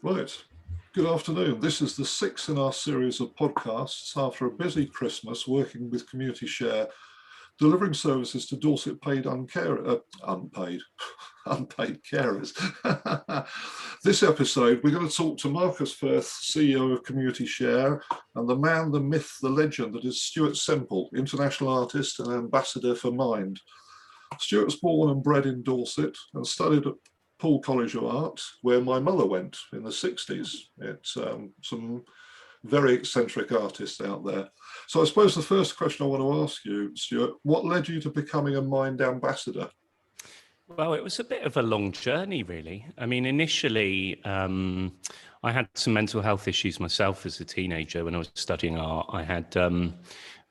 Right. Good afternoon. This is the sixth in our series of podcasts after a busy Christmas working with Community Share, delivering services to Dorset unpaid carers. This episode, we're going to talk to Marcus Firth, CEO of Community Share, and the man, the myth, the legend that is Stuart Semple, international artist and ambassador for Mind. Stuart was born and bred in Dorset and studied at Paul College of Art, where my mother went in the 60s. It's some very eccentric artists out there. So I suppose the first question I want to ask you, Stuart, what led you to becoming a Mind ambassador? Well, it was a bit of a long journey, really. I mean, initially, I had some mental health issues myself as a teenager when I was studying art. I had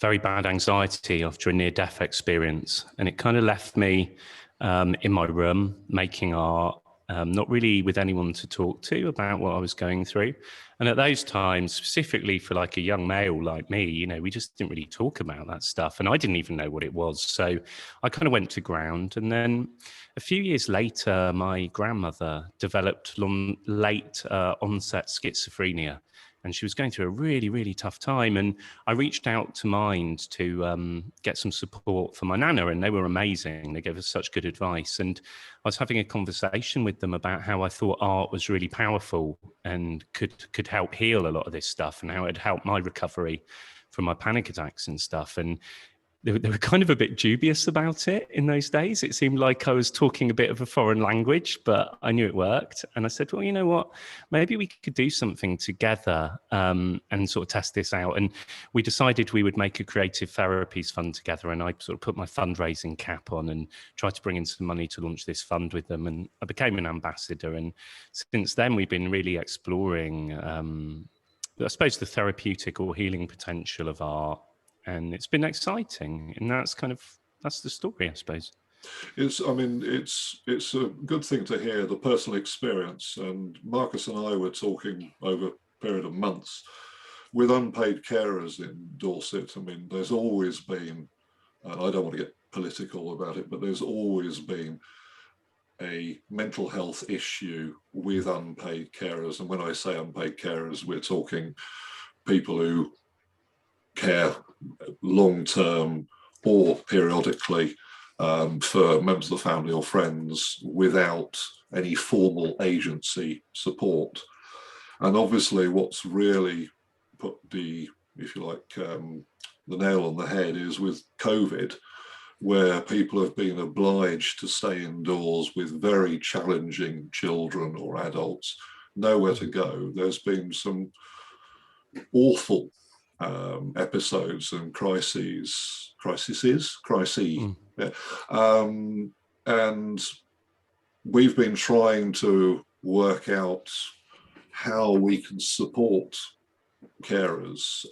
very bad anxiety after a near-death experience, and it kind of left me in my room making art, not really with anyone to talk to about what I was going through. And at those times, specifically for like a young male like me, you know, we just didn't really talk about that stuff. And I didn't even know what it was. So I kind of went to ground. And then a few years later, my grandmother developed late onset schizophrenia. And she was going through a really, really tough time. And I reached out to Mind to get some support for my nana, and they were amazing. They gave us such good advice. And I was having a conversation with them about how I thought art was really powerful and could help heal a lot of this stuff, and how it helped my recovery from my panic attacks and stuff. And they were kind of a bit dubious about it in those days. It seemed like I was talking a bit of a foreign language, but I knew it worked. And I said, well, you know what, maybe we could do something together and sort of test this out. And we decided we would make a creative therapies fund together. And I sort of put my fundraising cap on and tried to bring in some money to launch this fund with them. And I became an ambassador. And since then, we've been really exploring, I suppose, the therapeutic or healing potential of art. And it's been exciting, and that's the story, I suppose. It's a good thing to hear the personal experience. And Marcus and I were talking over a period of months with unpaid carers in Dorset. I mean, there's always been, and I don't want to get political about it, but there's always been a mental health issue with unpaid carers. And when I say unpaid carers, we're talking people who care long-term or periodically for members of the family or friends without any formal agency support. And obviously what's really put the nail on the head is with COVID, where people have been obliged to stay indoors with very challenging children or adults, nowhere to go. There's been some awful episodes and crises. Yeah. And we've been trying to work out how we can support carers,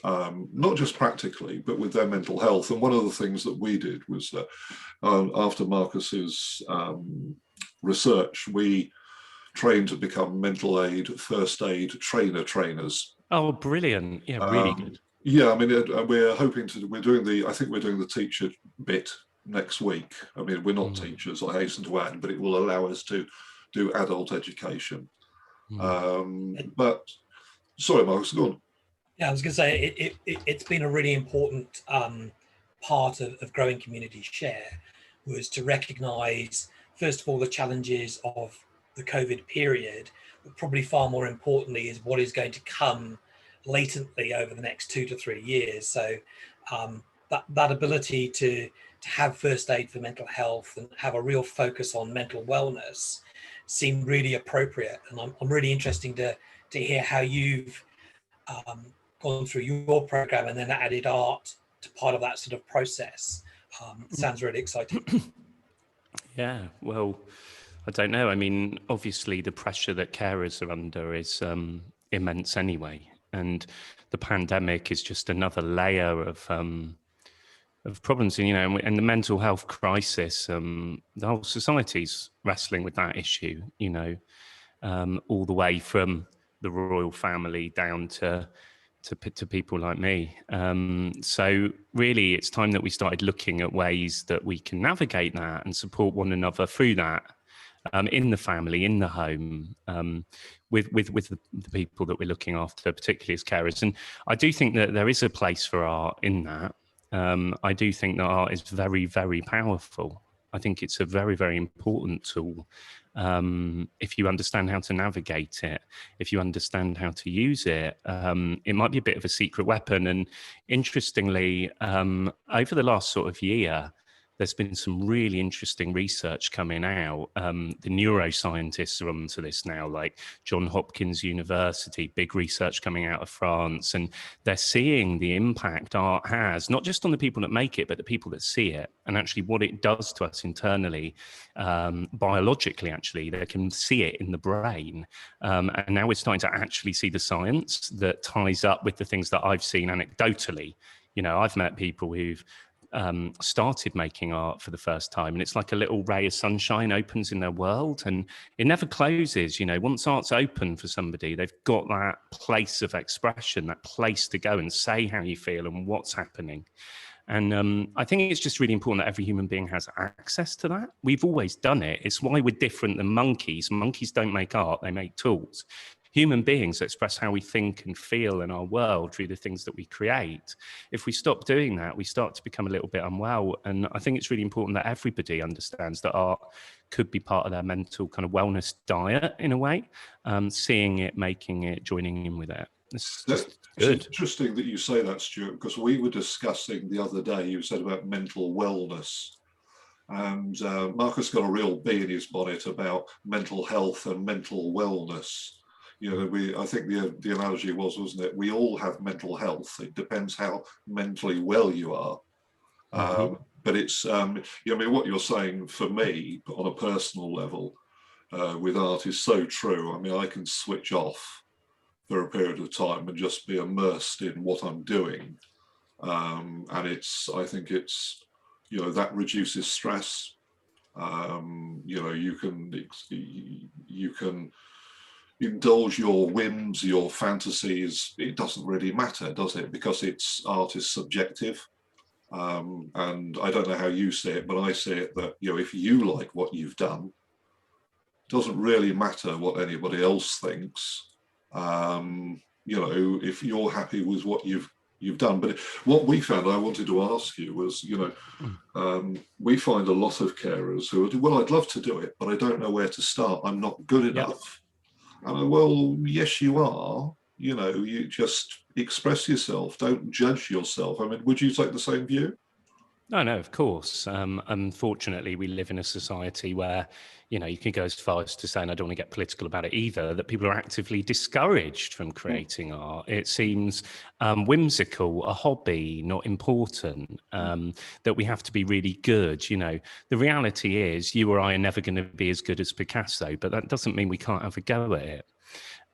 not just practically, but with their mental health. And one of the things that we did was that after Marcus's research, we trained to become mental aid, first aid trainers. Oh, brilliant. Yeah, really good. Yeah, I mean, we're doing the teacher bit next week. I mean, we're not teachers, I hasten to add, but it will allow us to do adult education. But, sorry, Marcus, go on. Yeah, I was going to say, it's been a really important part of growing Community Share, was to recognise, first of all, the challenges of the COVID period, but probably far more importantly is what is going to come latently over the next 2 to 3 years. So that ability to have first aid for mental health and have a real focus on mental wellness seemed really appropriate. And I'm really interested to hear how you've gone through your program and then added art to part of that sort of process. Sounds really exciting. Yeah, well, I don't know. I mean, obviously the pressure that carers are under is immense anyway. And the pandemic is just another layer of problems, and, you know, and the mental health crisis. The whole society's wrestling with that issue, you know, all the way from the royal family down to people like me. So really, it's time that we started looking at ways that we can navigate that and support one another through that. in the family, in the home, with the people that we're looking after, particularly as carers. And I do think that there is a place for art in that. I do think that art is very, very powerful. I think it's a very, very important tool. If you understand how to navigate it, if you understand how to use it, it might be a bit of a secret weapon. And interestingly, over the last sort of year, there's been some really interesting research coming out. The neuroscientists are onto this now, like Johns Hopkins University, big research coming out of France. And they're seeing the impact art has, not just on the people that make it, but the people that see it, and actually what it does to us internally, biologically, actually. They can see it in the brain. And now we're starting to actually see the science that ties up with the things that I've seen anecdotally. You know, I've met people who've started making art for the first time, and it's like a little ray of sunshine opens in their world, and it never closes. You know, once art's open for somebody, they've got that place of expression, that place to go and say how you feel and what's happening. And I think it's just really important that every human being has access to that. We've always done it. It's why we're different than monkeys. Monkeys don't make art, they make tools. Human beings express how we think and feel in our world through the things that we create. If we stop doing that, we start to become a little bit unwell. And I think it's really important that everybody understands that art could be part of their mental kind of wellness diet in a way, seeing it, making it, joining in with it. It's just good. It's interesting that you say that, Stuart, because we were discussing the other day, you said about mental wellness. And Marcus got a real bee in his bonnet about mental health and mental wellness. You know, I think the analogy was, wasn't it? We all have mental health. It depends how mentally well you are. But it's, you know, I mean, what you're saying for me on a personal level with art is so true. I mean, I can switch off for a period of time and just be immersed in what I'm doing. And I think it's, you know, that reduces stress. You know, you can indulge your whims, your fantasies. It doesn't really matter, does it? Because art is subjective. And I don't know how you see it, but I see it that, you know, if you like what you've done, it doesn't really matter what anybody else thinks. You know, if you're happy with what you've done. But what we found, I wanted to ask you was, you know, we find a lot of carers who are, well, I'd love to do it, but I don't know where to start. I'm not good enough. And well, yes, you are. You know, you just express yourself. Don't judge yourself. I mean, would you take the same view? No, of course. Unfortunately, we live in a society where, you know, you can go as far as to say, and I don't want to get political about it either, that people are actively discouraged from creating art. It seems whimsical, a hobby, not important, that we have to be really good. You know, the reality is you or I are never going to be as good as Picasso, but that doesn't mean we can't have a go at it.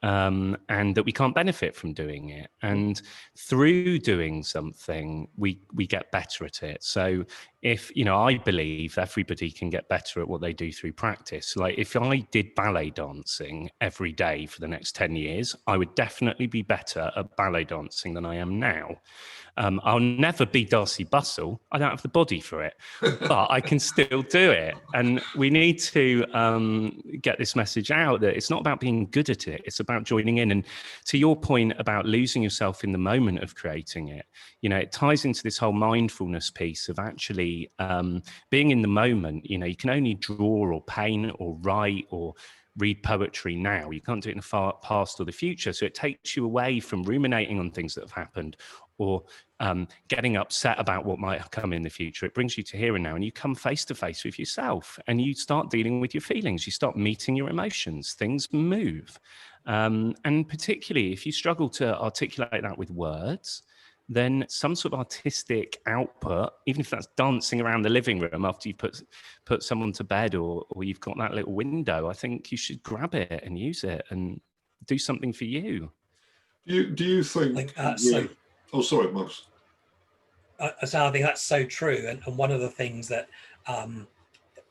And that we can't benefit from doing it. And through doing something, we get better at it. So if, you know, I believe everybody can get better at what they do through practice. Like if I did ballet dancing every day for the next 10 years, I would definitely be better at ballet dancing than I am now. I'll never be Darcy Bustle. I don't have the body for it, but I can still do it. And we need to get this message out that it's not about being good at it. It's about joining in. And to your point about losing yourself in the moment of creating it, you know, it ties into this whole mindfulness piece of actually being in the moment. You know, you can only draw or paint or write or read poetry now. You can't do it in the far past or the future. So it takes you away from ruminating on things that have happened or getting upset about what might have come in the future. It brings you to here and now, and you come face to face with yourself and you start dealing with your feelings. You start meeting your emotions. Things move. And particularly if you struggle to articulate that with words, then some sort of artistic output, even if that's dancing around the living room after you've put someone to bed or you've got that little window, I think you should grab it and use it and do something for you. Do you think... Oh, sorry, Max. So I think that's so true. And one of the things that I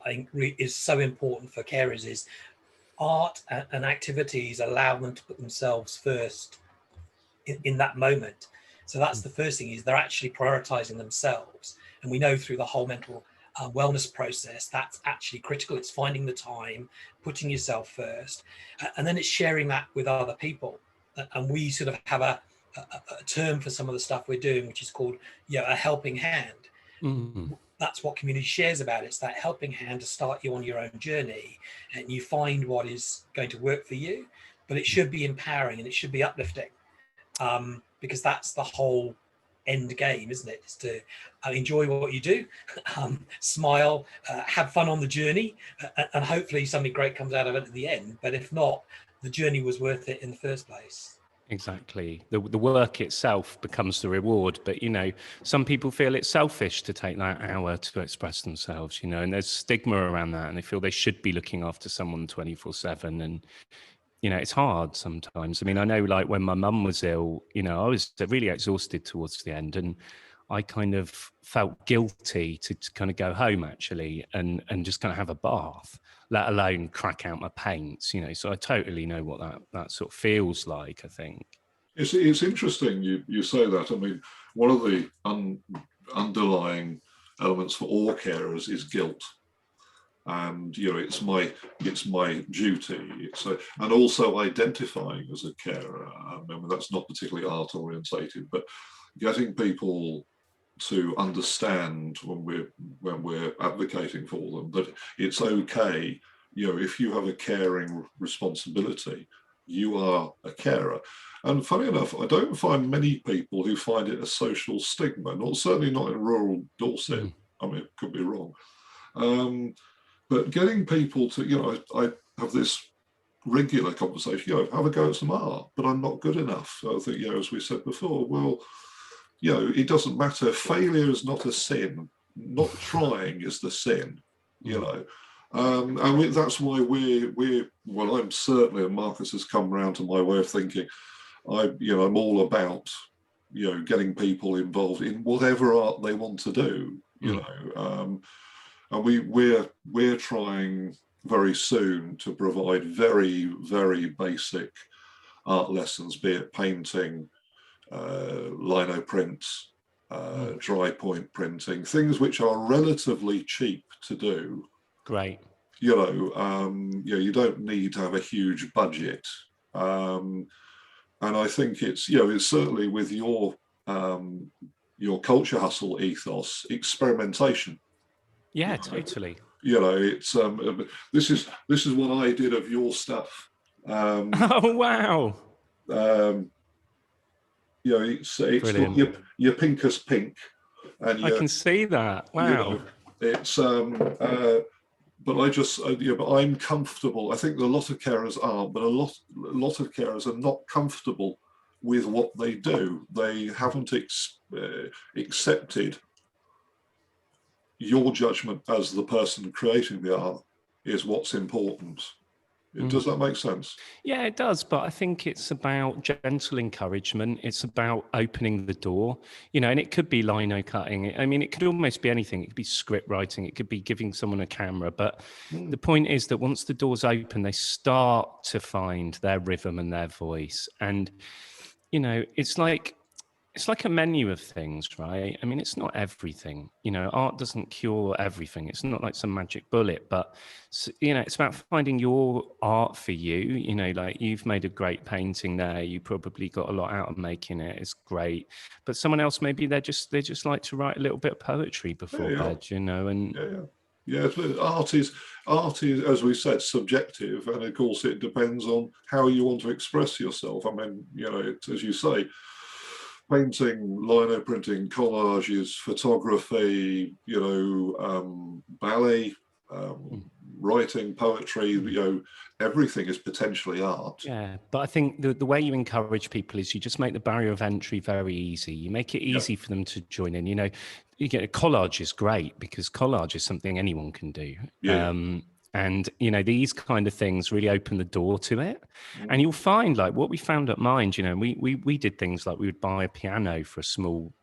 think is so important for carers is art and activities allow them to put themselves first in that moment. So that's the first thing, is they're actually prioritizing themselves. And we know through the whole mental wellness process, that's actually critical. It's finding the time, putting yourself first, and then it's sharing that with other people. And we sort of have a term for some of the stuff we're doing, which is called, a helping hand. Mm. That's what community shares about. It's that helping hand to start you on your own journey, and you find what is going to work for you. But it should be empowering and it should be uplifting, because that's the whole end game, isn't it? Is to enjoy what you do, smile, have fun on the journey, and hopefully something great comes out of it at the end. But if not, the journey was worth it in the first place. Exactly. The work itself becomes the reward, but some people feel it's selfish to take that hour to express themselves, and there's stigma around that, and they feel they should be looking after someone 24/7, and it's hard sometimes. I mean, I know, like, when my mum was ill, I was really exhausted towards the end, and I kind of felt guilty to kind of go home, actually, and just kind of have a bath, let alone crack out my paints, So I totally know what that sort of feels like, I think. It's interesting you say that. I mean, one of the underlying elements for all carers is guilt. And it's my duty. And also identifying as a carer. I mean, that's not particularly art orientated, but getting people to understand when we're advocating for them that it's okay. If you have a caring responsibility, you are a carer. And funny enough, I don't find many people who find it a social stigma. Certainly not in rural Dorset. I mean, it could be wrong. But getting people to, I have this regular conversation, have a go at some art, but I'm not good enough. So I think, as we said before, well, it doesn't matter. Failure is not a sin. Not trying is the sin, and that's why well, I'm certainly, and Marcus has come around to my way of thinking, I'm all about, getting people involved in whatever art they want to do, and we're trying very soon to provide very, very basic art lessons, be it painting, lino prints, dry point printing, things which are relatively cheap to do. Great. You don't need to have a huge budget. And I think it's certainly with your culture hustle ethos, experimentation. Yeah, totally. It's this is what I did of your stuff. Oh wow! It's got your pinkest pink, and I can see that. Wow. It's but I just but I'm comfortable. I think a lot of carers aren't, but a lot of carers are not comfortable with what they do. They haven't accepted your judgment as the person creating the art is what's important. Does that make sense? Yeah, it does. But I think it's about gentle encouragement. It's about opening the door, and it could be lino cutting. I mean, it could almost be anything. It could be script writing. It could be giving someone a camera. But the point is that once the door's open, they start to find their rhythm and their voice. And, it's like a menu of things, right? I mean, it's not everything. Art doesn't cure everything. It's not like some magic bullet, but it's about finding your art for you. Like, you've made a great painting there. You probably got a lot out of making it. It's great. But someone else, maybe they just like to write a little bit of poetry before bed, and yeah. Art is, as we said, subjective, and of course it depends on how you want to express yourself. I mean, as you say, painting, lino printing, collages, photography, ballet, writing, poetry, everything is potentially art. Yeah, but I think the way you encourage people is you just make the barrier of entry very easy. You make it easy for them to join in. Collage is great because collage is something anyone can do. Yeah. And, these kind of things really open the door to it. And you'll find, like, what we found at Mind, we did things like we would buy a piano for a small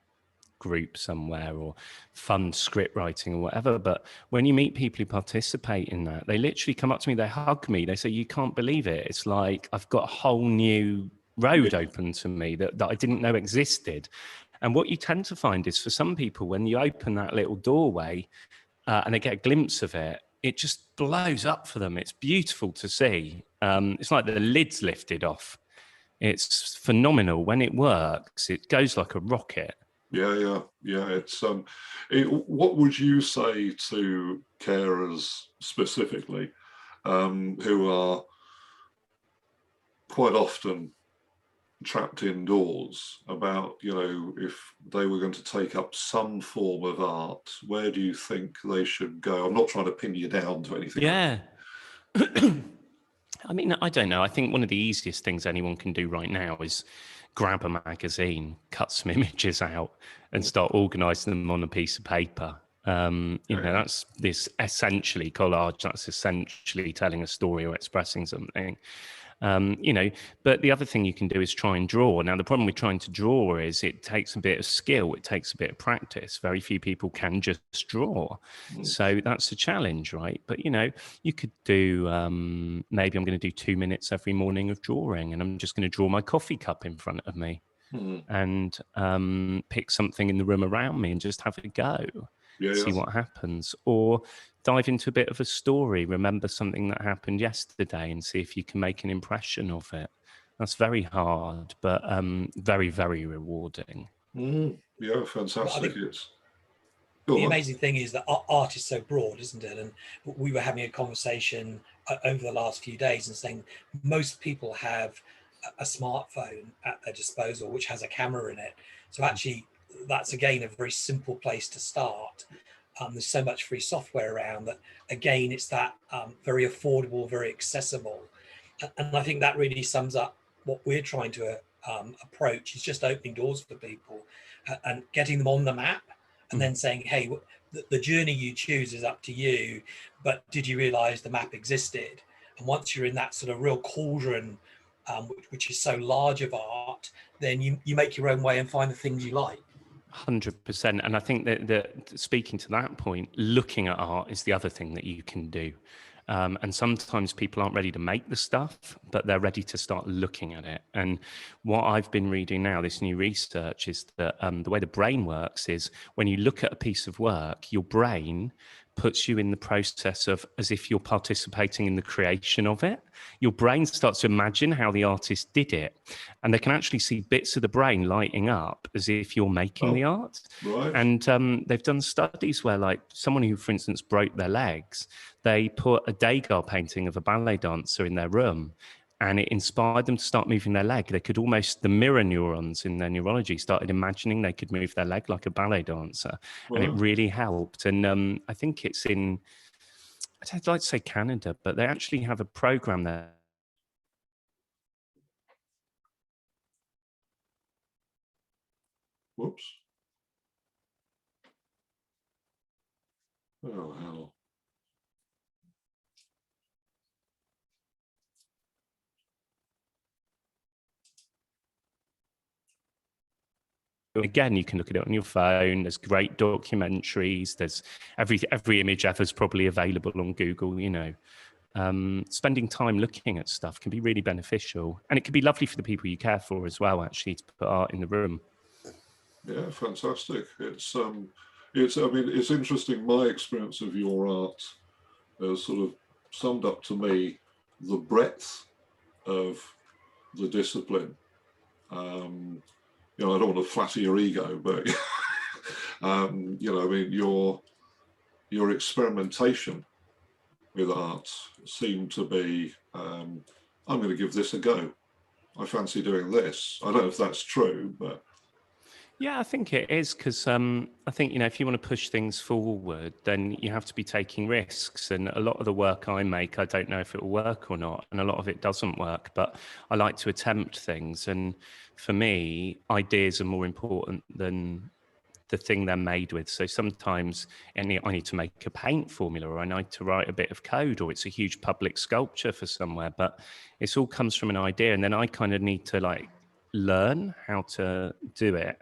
group somewhere or fund script writing or whatever. But when you meet people who participate in that, they literally come up to me, they hug me, they say, you can't believe it. It's like I've got a whole new road open to me that I didn't know existed. And what you tend to find is, for some people, when you open that little doorway, and they get a glimpse of it, it just blows up for them. It's beautiful to see. It's like the lid's lifted off. It's phenomenal. When it works, it goes like a rocket. Yeah. It's what would you say to carers specifically, who are quite often trapped indoors, about, you know, if they were going to take up some form of art, where do you think they should go? I'm not trying to pin you down to anything. Yeah. I mean, I don't know. I think one of the easiest things anyone can do right now is grab a magazine, cut some images out, and start organising them on a piece of paper. You know, that's this essentially collage. That's essentially telling a story or expressing something. You know, but the other thing you can do is try and draw. Now, the problem with trying to draw is it takes a bit of skill. It takes a bit of practice. Very few people can just draw. So that's a challenge, right? But, you know, you could do, maybe I'm going to do 2 minutes every morning of drawing, and I'm just going to draw my coffee cup in front of me and pick something in the room around me and just have a go. See what happens. Or dive into a bit of a story, remember something that happened yesterday and see if you can make an impression of it. That's very hard, but very, very rewarding. Yeah, fantastic. The amazing thing is that art is so broad, isn't it? And we were having a conversation over the last few days and saying most people have a smartphone at their disposal which has a camera in it. So actually, that's again a very simple place to start. There's so much free software around that, again, it's that very affordable, very accessible. And I think that really sums up what we're trying to approach, is just opening doors for people and getting them on the map, and then saying, hey, the journey you choose is up to you, but did you realize the map existed? And once you're in that sort of real cauldron, which is so large of art, then you make your own way and find the things you like. 100%. And I think that speaking to that point, looking at art is the other thing that you can do. And sometimes people aren't ready to make the stuff, but they're ready to start looking at it. And what I've been reading now, this new research, is that the way the brain works is when you look at a piece of work, your brain puts you in the process of as if you're participating in the creation of it. Your brain starts to imagine how the artist did it. And they can actually see bits of the brain lighting up as if you're making the art. Right. And they've done studies where, like, someone who, for instance, broke their legs, they put a Degas painting of a ballet dancer in their room, and it inspired them to start moving their leg. They could almost, the mirror neurons in their neurology started imagining they could move their leg like a ballet dancer. And it really helped. And I think it's in, I'd like to say Canada, but they actually have a program there. Whoops. Oh, hell. Again, you can look at it on your phone. There's great documentaries. There's every image ever is probably available on Google. You know, spending time looking at stuff can be really beneficial, and it can be lovely for the people you care for as well. Actually, to put art in the room. Yeah, fantastic. It's I mean, it's interesting. My experience of your art has sort of summed up to me the breadth of the discipline. You know, I don't want to flatter your ego, but you know, I mean, your experimentation with art seemed to be, I'm going to give this a go. I fancy doing this. I don't know if that's true, but yeah, I think it is, because I think, you know, if you want to push things forward, then you have to be taking risks. And a lot of the work I make, I don't know if it will work or not. And a lot of it doesn't work, but I like to attempt things. And for me, ideas are more important than the thing they're made with. So sometimes I need to make a paint formula, or I need to write a bit of code, or it's a huge public sculpture for somewhere, but it all comes from an idea. And then I kind of need to, like, learn how to do it.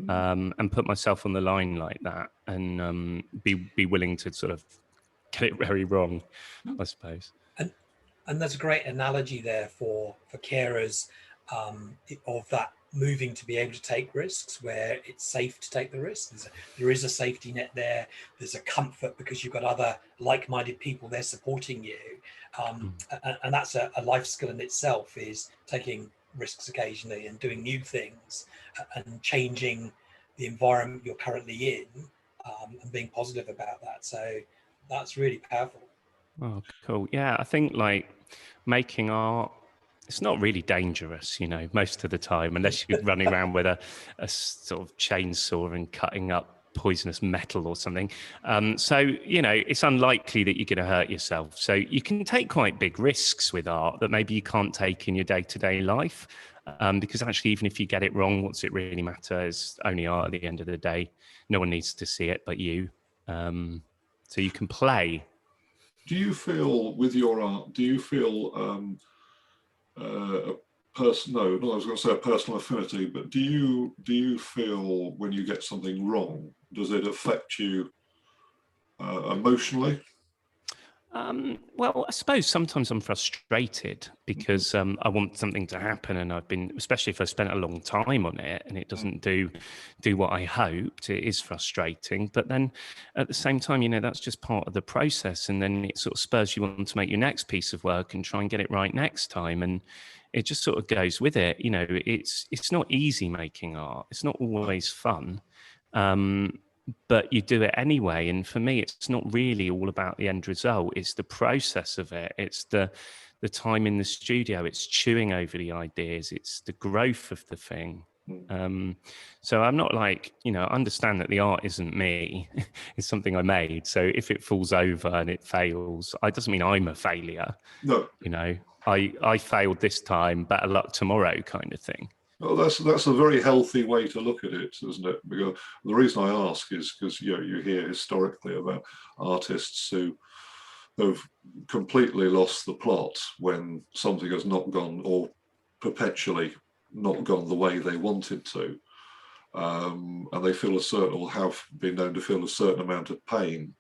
And put myself on the line like that, and be willing to sort of get it very wrong, I suppose. And there's a great analogy there for carers, of that moving to be able to take risks where it's safe to take the risks. There is a safety net there. There's a comfort because you've got other like-minded people there supporting you. And that's a life skill in itself, is taking risks occasionally and doing new things and changing the environment you're currently in, and being positive about that. So that's really powerful. Oh, cool. Yeah, I think like making art, it's not really dangerous, most of the time, unless you're running around with a sort of chainsaw and cutting up poisonous metal or something. So, it's unlikely that you're going to hurt yourself. So you can take quite big risks with art that maybe you can't take in your day-to-day life. Because actually, even if you get it wrong, what's it really matter? It's only art at the end of the day. No one needs to see it but you. So you can play. Do you feel with your art, do you feel a no, I was going to say a personal affinity, but do you feel when you get something wrong, does it affect you emotionally? Well, I suppose sometimes I'm frustrated because I want something to happen, and I've been, especially if I spent a long time on it and it doesn't do what I hoped. It is frustrating, but then at the same time, that's just part of the process, and then it sort of spurs you on to make your next piece of work and try and get it right next time, and it just sort of goes with it. It's not easy making art. It's not always fun. But you do it anyway. And for me, it's not really all about the end result. It's the process of it. It's the time in the studio. It's chewing over the ideas. It's the growth of the thing. So I'm not like, I understand that the art isn't me. It's something I made. So if it falls over and it fails, it doesn't mean I'm a failure. No. I failed this time, better luck tomorrow kind of thing. Well, that's a very healthy way to look at it, isn't it? Because the reason I ask is because you hear historically about artists who have completely lost the plot when something has not gone, or perpetually not gone the way they wanted to, and they feel a certain, or have been known to feel a certain amount of pain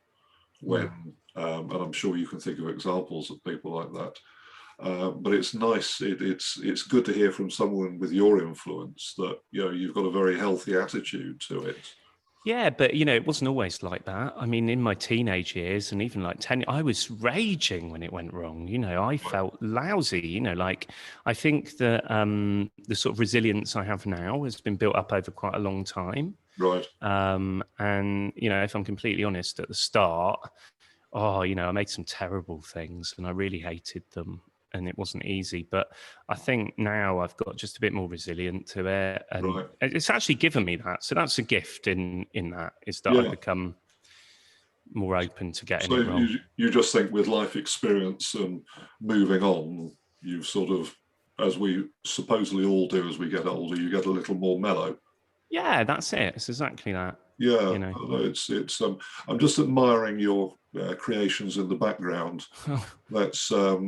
when, and I'm sure you can think of examples of people like that. But it's nice. It's good to hear from someone with your influence that you've got a very healthy attitude to it. Yeah, but it wasn't always like that. I mean, in my teenage years and even like 10, I was raging when it went wrong. I felt lousy. Like I think that the sort of resilience I have now has been built up over quite a long time. Right. And if I'm completely honest, at the start, I made some terrible things and I really hated them. And it wasn't easy, but I think now I've got just a bit more resilient to it, and it's actually given me that. So that's a gift in that, is that I've become more open to getting it wrong. You just think with life experience and moving on, you've sort of, as we supposedly all do as we get older, you get a little more mellow. Yeah, that's it. It's exactly that. Yeah, it's. I'm just admiring your creations in the background. That's. Are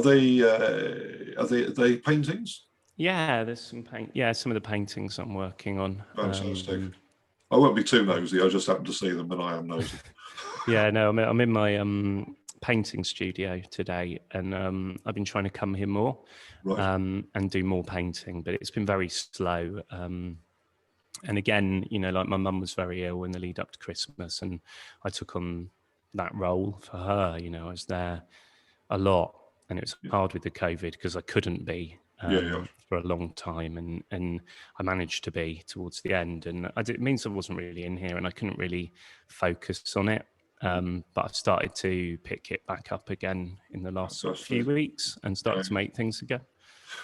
they paintings? Yeah, there's some paint. Yeah, some of the paintings I'm working on. Fantastic. I won't be too nosy. I just happen to see them, and I am nosy. Yeah, no, I'm in my painting studio today, and I've been trying to come here more, and do more painting, but it's been very slow. And again, like my mum was very ill in the lead up to Christmas, and I took on that role for her. I was there a lot, and it was hard with the COVID because I couldn't be for a long time, and I managed to be towards the end, and it means I wasn't really in here, and I couldn't really focus on it. But I've started to pick it back up again in the last few weeks and start to make things again.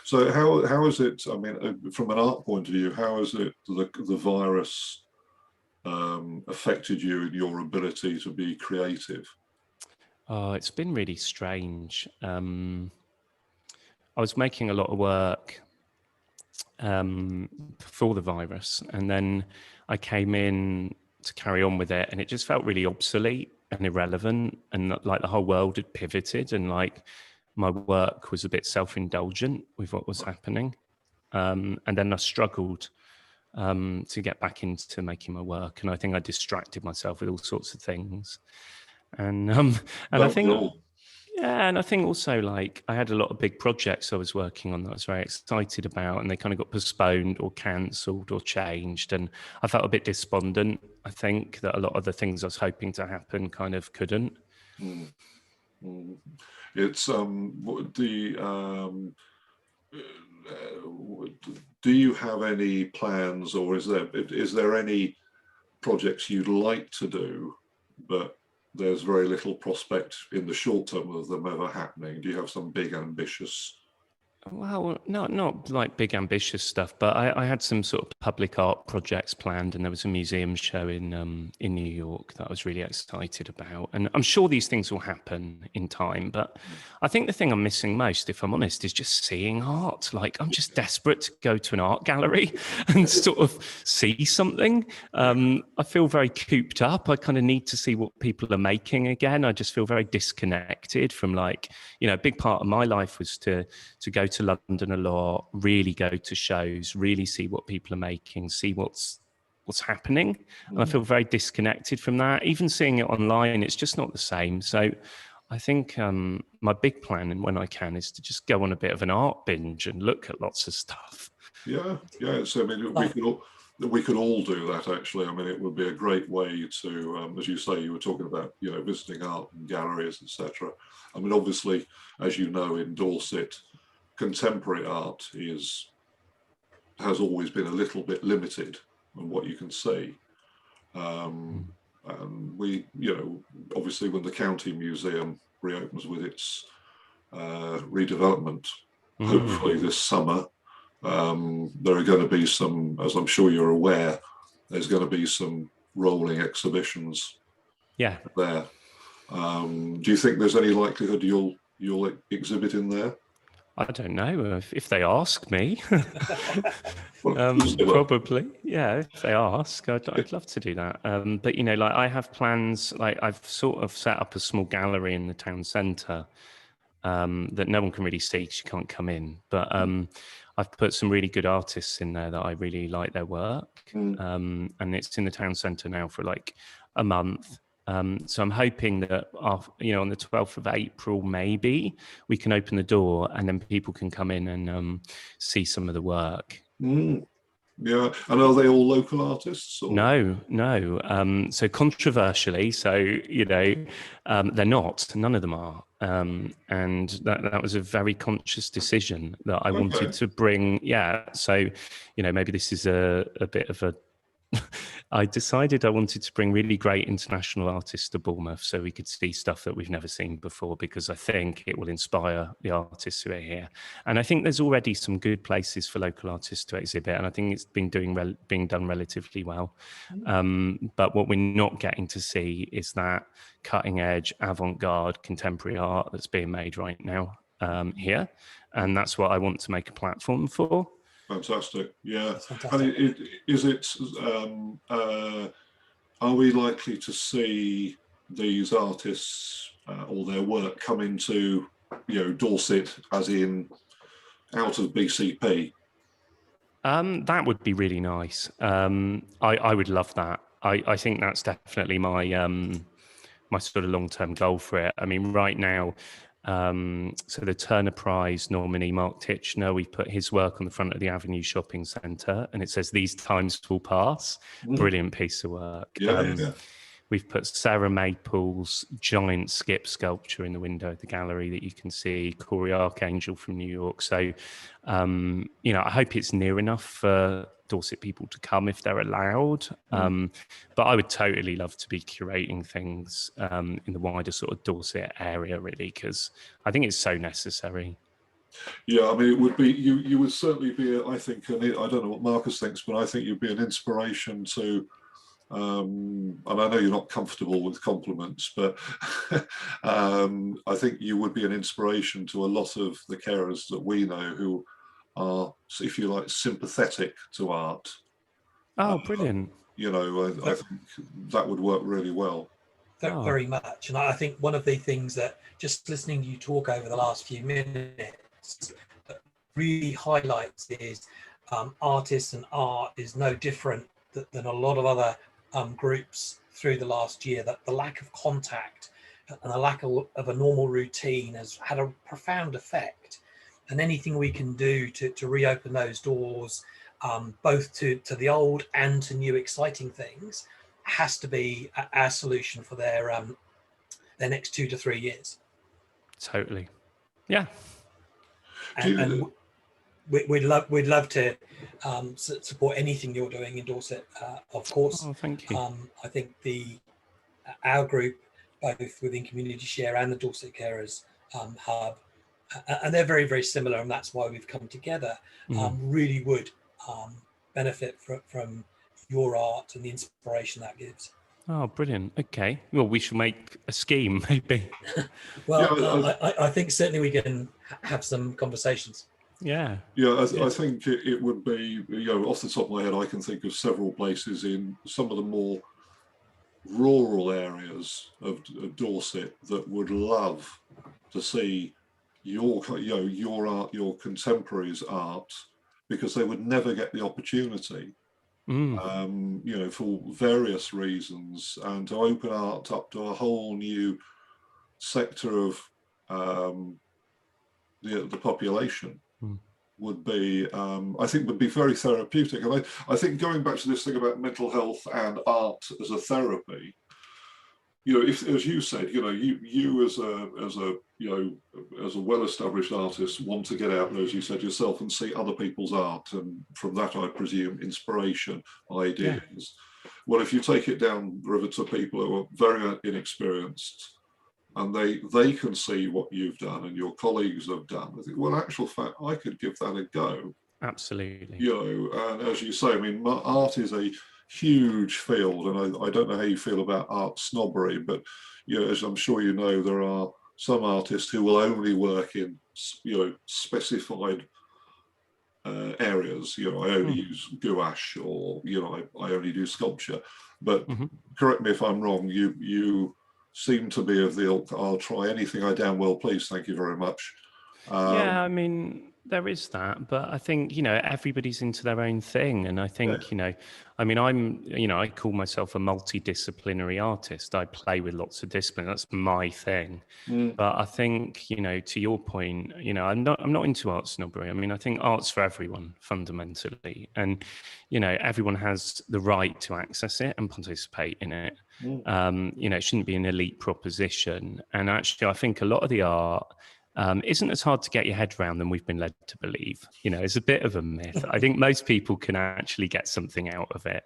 So how is it? I mean, from an art point of view, how is it the virus affected you in your ability to be creative? Oh, it's been really strange. I was making a lot of work before the virus, and then I came in to carry on with it, and it just felt really obsolete and irrelevant, and like the whole world had pivoted, and like my work was a bit self-indulgent with what was happening. And then I struggled to get back into making my work. And I think I distracted myself with all sorts of things. And I think, Yeah, and I think also like I had a lot of big projects I was working on that I was very excited about, and they kind of got postponed or cancelled or changed, and I felt a bit despondent. I think that a lot of the things I was hoping to happen kind of couldn't. Mm, mm. It's the do you have any plans, or is there any projects you'd like to do, but there's very little prospect in the short term of them ever happening? Do you have some big ambitious? Well, not like big ambitious stuff, but I had some sort of public art projects planned, and there was a museum show in New York that I was really excited about. And I'm sure these things will happen in time, but I think the thing I'm missing most, if I'm honest, is just seeing art. Like I'm just desperate to go to an art gallery and sort of see something. I feel very cooped up. I kind of need to see what people are making again. I just feel very disconnected from like, you know, a big part of my life was to go to London a lot, really go to shows, really see what people are making, see what's happening. And I feel very disconnected from that. Even seeing it online, it's just not the same. So I think my big plan, and when I can, is to just go on a bit of an art binge and look at lots of stuff. Yeah, yeah. So I mean, we could all do that actually. I mean, it would be a great way to, as you say, you were talking about, you know, visiting art and galleries, etc. I mean, obviously, as you know, in Dorset, contemporary art has always been a little bit limited on what you can see. And we, you know, obviously when the County Museum reopens with its redevelopment, hopefully this summer, there are going to be some, as I'm sure you're aware, there's going to be some rolling exhibitions there. Do you think there's any likelihood you'll exhibit in there? I don't know if they ask me. Well, probably, yeah. If they ask, I'd love to do that. But you know, like I have plans. Like I've sort of set up a small gallery in the town centre that no one can really see because you can't come in. But I've put some really good artists in there that I really like their work, and it's in the town centre now for like a month. So I'm hoping that, you know, on the 12th of April, maybe we can open the door and then people can come in and see some of the work. Yeah, and are they all local artists? Or? No. So controversially, so you know, they're not. None of them are, and that was a very conscious decision that I wanted to bring. Yeah, so you know, maybe this is a bit of a. I decided I wanted to bring really great international artists to Bournemouth so we could see stuff that we've never seen before, because I think it will inspire the artists who are here. And I think there's already some good places for local artists to exhibit, and I think it's been being done relatively well. But what we're not getting to see is that cutting edge, avant-garde, contemporary art that's being made right now here. And that's what I want to make a platform for. Fantastic, yeah. Fantastic. And are we likely to see these artists or their work come into, you know, Dorset, as in out of BCP? That would be really nice. I would love that. I think that's definitely my my sort of long-term goal for it. I mean, right now, so the Turner Prize nominee, Mark Titchener, we've put his work on the front of the Avenue Shopping Centre, and it says "These times will pass." Brilliant piece of work. Yeah. We've put Sarah Maple's giant skip sculpture in the window of the gallery that you can see, Corey Archangel from New York. So, you know, I hope it's near enough for Dorset people to come if they're allowed. But I would totally love to be curating things in the wider sort of Dorset area, really, because I think it's so necessary. Yeah, I mean, it would be, you would certainly be, I think, I don't know what Marcus thinks, but I think you'd be an inspiration to, and I know you're not comfortable with compliments, but I think you would be an inspiration to a lot of the carers that we know who are, if you like, sympathetic to art. Oh, brilliant. You know, I think that would work really well. Very much. And I think one of the things that just listening to you talk over the last few minutes really highlights is artists and art is no different than a lot of other groups through the last year, that the lack of contact and a lack of a normal routine has had a profound effect. And anything we can do to reopen those doors, both to the old and to new exciting things, has to be our solution for their next 2 to 3 years. Totally. Yeah. And we'd love to support anything you're doing in Dorset, of course. Oh, thank you. I think our group, both within Community Share and the Dorset Carers Hub, and they're very, very similar, and that's why we've come together, really would benefit from your art and the inspiration that gives. Oh, brilliant. Okay. Well, we should make a scheme, maybe. Well, yeah, I think certainly we can have some conversations. Yeah. Yeah, I think it would be, off the top of my head, I can think of several places in some of the more rural areas of Dorset that would love to see your art, your contemporaries' art, because they would never get the opportunity. For various reasons, and to open art up to a whole new sector of the population would be, I think, would be very therapeutic. And I think going back to this thing about mental health and art as a therapy, if, as you said, you as a well-established artist want to get out, and as you said yourself, and see other people's art, and from that, I presume, inspiration, ideas. Yeah. Well, if you take it down the river to people who are very inexperienced, and they can see what you've done and your colleagues have done, I think, well, in actual fact, I could give that a go. Absolutely. And as you say, I mean, art is a huge field, and I don't know how you feel about art snobbery, but as I'm sure you know, there are some artists who will only work in specified areas. I only use gouache, or I only do sculpture. But correct me if I'm wrong. You seem to be of the ilk, I'll try anything I damn well please. Thank you very much. Yeah, I mean, there is that, but I think, everybody's into their own thing. And I think, I call myself a multidisciplinary artist. I play with lots of disciplines. That's my thing. But I think, to your point, I'm not into art snobbery. I mean, I think art's for everyone fundamentally. And, everyone has the right to access it and participate in it. It shouldn't be an elite proposition. And actually, I think a lot of the art isn't as hard to get your head around than we've been led to believe. It's a bit of a myth. I think most people can actually get something out of it.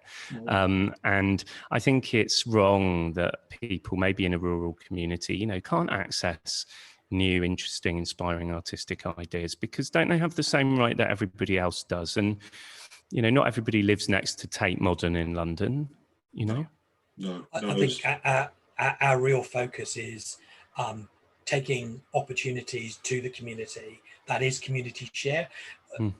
And I think it's wrong that people maybe in a rural community, can't access new, interesting, inspiring artistic ideas, because don't they have the same right that everybody else does? And, not everybody lives next to Tate Modern in London, No, I think our real focus is taking opportunities to the community. That is Community Share,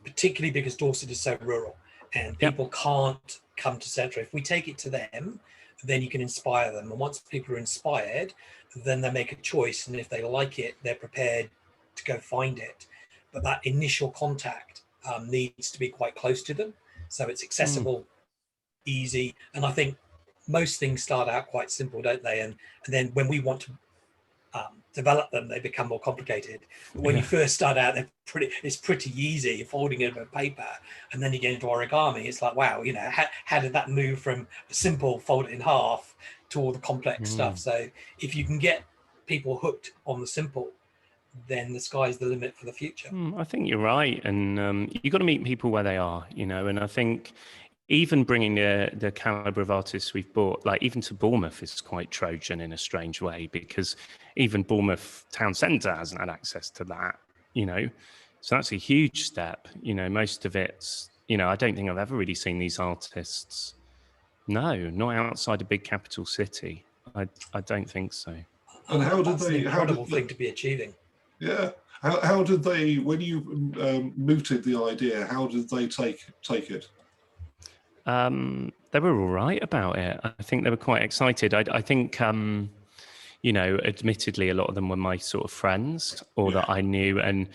particularly because Dorset is so rural and people can't come to Central. If we take it to them, then you can inspire them. And once people are inspired, then they make a choice. And if they like it, they're prepared to go find it. But that initial contact needs to be quite close to them. So it's accessible, easy. And I think most things start out quite simple, don't they? And then when we want to develop them, they become more complicated. But when you first start out, it's pretty easy, folding it over paper, and then you get into origami. It's like, wow, how did that move from a simple fold it in half to all the complex stuff? So if you can get people hooked on the simple, then the sky's the limit for the future. I think you're right, and you've got to meet people where they are, and I think even bringing the caliber of artists we've brought, like even to Bournemouth, is quite Trojan in a strange way, because even Bournemouth town centre hasn't had access to that, so that's a huge step. Most of it's, I don't think I've ever really seen these artists, not outside a big capital city. I don't think so. And how did That's they? an incredible thing to be achieving. Yeah. How did they? When you mooted the idea, how did they take it? They were all right about it. I think they were quite excited. I think, admittedly, a lot of them were my sort of friends, or that I knew. And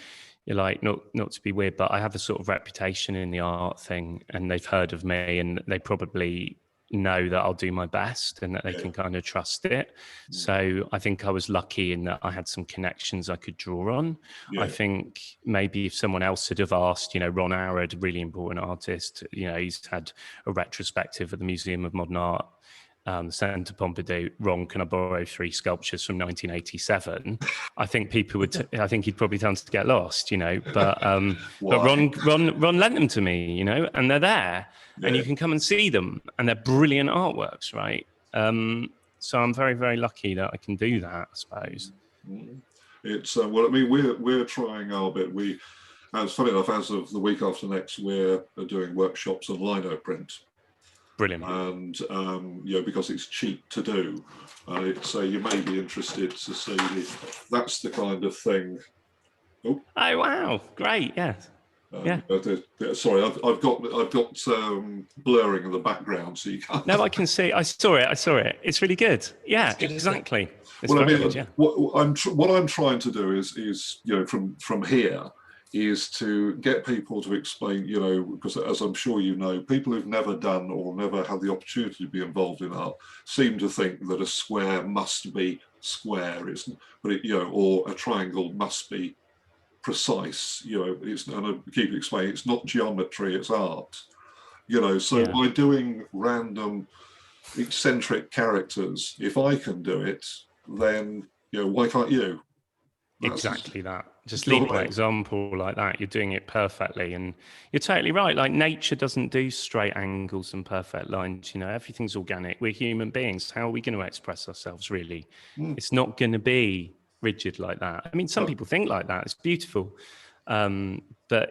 you're like, not to be weird, but I have a sort of reputation in the art thing, and they've heard of me, and they probably, know that I'll do my best and that they Yeah. can kind of trust it. So I think I was lucky in that I had some connections I could draw on. Yeah. I think maybe if someone else had have asked, Ron Arad, a really important artist, he's had a retrospective at the Museum of Modern Art, Centre Pompidou. Ron, can I borrow 3 sculptures from 1987? I think people would. I think he'd probably tend to get lost, But Ron lent them to me, and they're there, and you can come and see them, and they're brilliant artworks, right? So I'm very, very lucky that I can do that, I suppose. It's well, I mean, we're trying our bit. As funny enough, as of the week after next, we're doing workshops on lino print. Brilliant. And because it's cheap to do, so you may be interested to see that's the kind of thing. Oh wow, great, yeah. Sorry, I've got blurring in the background, so you can't. No, I can see. I saw it. It's really good. Yeah, exactly. Well, I mean, what I'm trying to do is from here is to get people to explain, because as I'm sure people who've never done or never had the opportunity to be involved in art seem to think that a square must be square, or a triangle must be precise. And I keep explaining, it's not geometry, it's art. By doing random eccentric characters, if I can do it, then why can't you? Exactly that. Just lead by example like that. You're doing it perfectly, and you're totally right. Like, nature doesn't do straight angles and perfect lines. Everything's organic. We're human beings. How are we going to express ourselves? Really, it's not going to be rigid like that. I mean, some people think like that. It's beautiful, but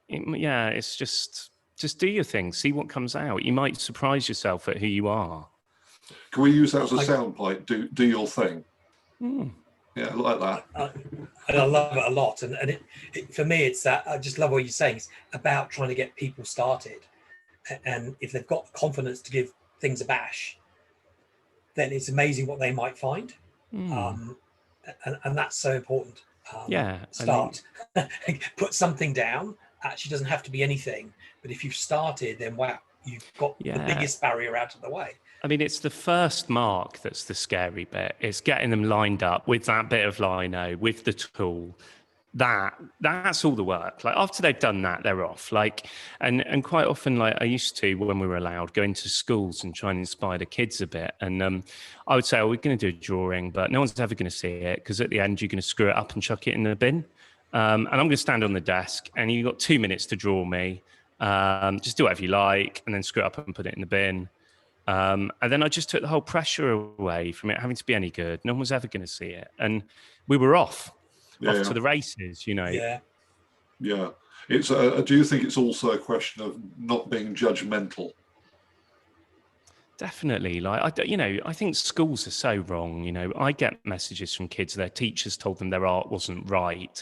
it's just do your thing. See what comes out. You might surprise yourself at who you are. Can we use that as a soundbite? Do your thing. Yeah, I like that. I love it a lot, and it for me, it's that I just love what you're saying. It's about trying to get people started, and if they've got the confidence to give things a bash, then it's amazing what they might find, and that's so important. Start, put something down. Actually, doesn't have to be anything, but if you've started, then wow, you've got the biggest barrier out of the way. I mean, it's the first mark that's the scary bit. It's getting them lined up with that bit of lino, with the tool. That's all the work. Like, after they've done that, they're off. Like, and quite often, like I used to when we were allowed, go into schools and try and inspire the kids a bit. And I would say, we're going to do a drawing, but no one's ever going to see it, because at the end you're going to screw it up and chuck it in the bin. And I'm going to stand on the desk, and you've got 2 minutes to draw me. Just do whatever you like, and then screw it up and put it in the bin. And then I just took the whole pressure away from it having to be any good. No one was ever going to see it, and we were off to the races. Yeah. It's. Do you think it's also a question of not being judgmental? Definitely. I think schools are so wrong. I get messages from kids, their teachers told them their art wasn't right.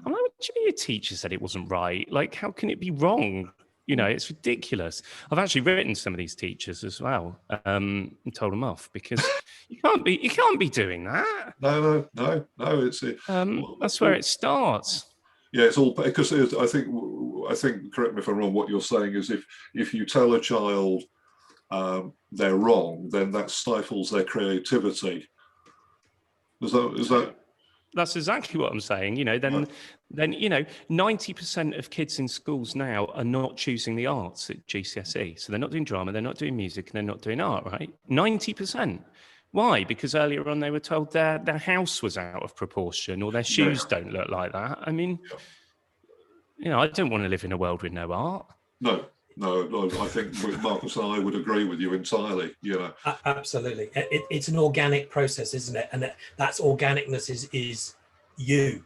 I'm like, what do you mean your teacher said it wasn't right? Like, how can it be wrong? It's ridiculous. I've actually written some of these teachers as well, and told them off, because you can't be doing that. No. It's that's where it starts. Yeah, it's all because I think. Correct me if I'm wrong. What you're saying is, if you tell a child they're wrong, then that stifles their creativity. Is that? That's exactly what I'm saying. Then 90% of kids in schools now are not choosing the arts at GCSE. So they're not doing drama, they're not doing music, and they're not doing art, right? 90%. Why? Because earlier on they were told their house was out of proportion, or their shoes don't look like that. I mean, I don't want to live in a world with no art. No, I think Marcus and I would agree with you entirely. Absolutely, it's an organic process, isn't it? And that's organicness is you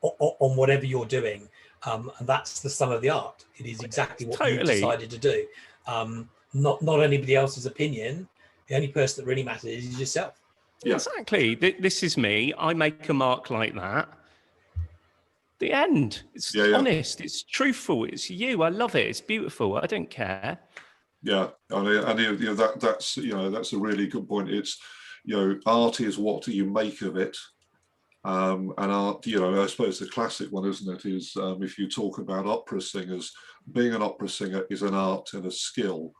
on whatever you're doing, and that's the sum of the art. It is exactly what you decided to do, not anybody else's opinion. The only person that really matters is yourself. Yeah. Exactly. This is me. I make a mark like that. The end. It's honest. It's truthful. It's you. I love it. It's beautiful. I don't care. Yeah, and that's that's a really good point. It's art is what do you make of it, and art. I suppose the classic one, isn't it? Is if you talk about opera singers, being an opera singer is an art and a skill.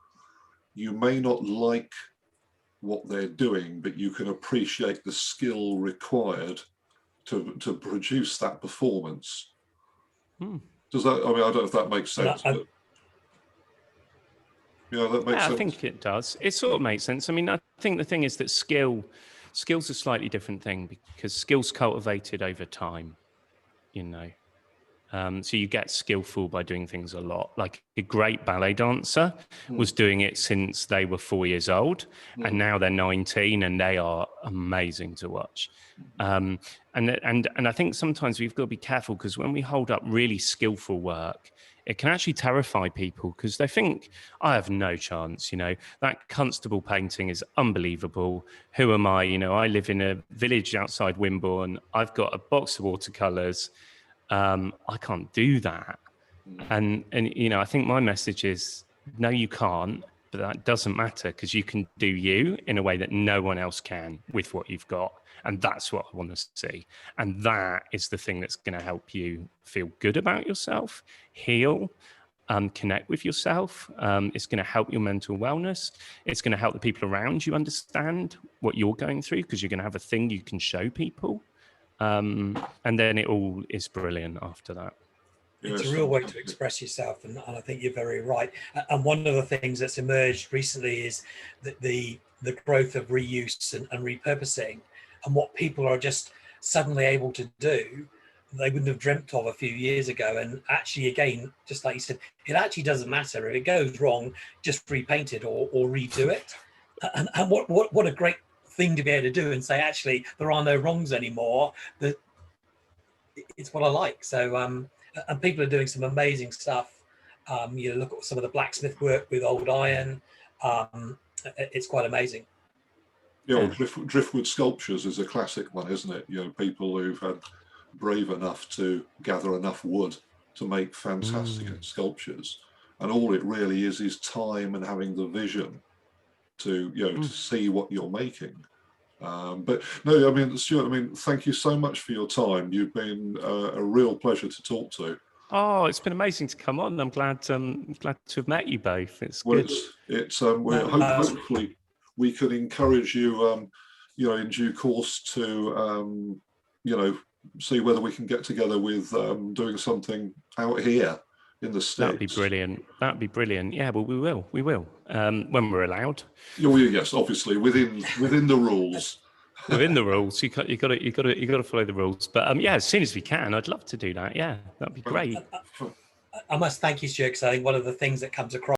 you may not like what they're doing, but you can appreciate the skill required to produce that performance. Does that, I mean, I don't know if that makes sense, but yeah, that makes sense. I think it does. It sort of makes sense. I mean, I think the thing is that skill's a slightly different thing, because skill's cultivated over time, you know. So you get skillful by doing things a lot. Like a great ballet dancer was doing it since they were 4 years old, and now they're 19 and they are amazing to watch. And I think sometimes we've got to be careful, because when we hold up really skillful work, it can actually terrify people, because they think, I have no chance, you know, that Constable painting is unbelievable. Who am I? You know, I live in a village outside Wimborne. I've got a box of watercolors. I can't do that. And you know, I think my message is, no, you can't, but that doesn't matter, because you can do you in a way that no one else can with what you've got. And that's what I want to see. And that is the thing that's going to help you feel good about yourself, heal, connect with yourself. It's going to help your mental wellness. It's going to help the people around you understand what you're going through, because you're going to have a thing you can show people. And then it all is brilliant after that. It's a real way to express yourself, and I think you're very right. And one of the things that's emerged recently is that the growth of reuse and repurposing, and what people are just suddenly able to do they wouldn't have dreamt of a few years ago. And actually, again, just like you said, it actually doesn't matter if it goes wrong, just repaint it or redo it. And what a great thing to be able to do and say, actually, there are no wrongs anymore. That it's what I like. So and people are doing some amazing stuff. You look at some of the blacksmith work with old iron. It's quite amazing. Yeah, well, driftwood sculptures is a classic one, isn't it? You know, people who've had brave enough to gather enough wood to make fantastic sculptures, and all it really is time and having the vision to, you know, to see what you're making. But no, I mean, Stuart, I mean, thank you so much for your time. You've been a real pleasure to talk to. Oh, it's been amazing to come on. I'm glad to have met you both. It's good. Hopefully we can encourage you, you know, in due course to, you know, see whether we can get together with doing something out here in the States. That'd be brilliant. That'd be brilliant. Yeah, well, we will. When we're allowed. Yes, obviously within the rules. Within the rules, you got to follow the rules. But yeah, as soon as we can, I'd love to do that. Yeah, that'd be great. I must thank you, Stuart, because I think one of the things that comes across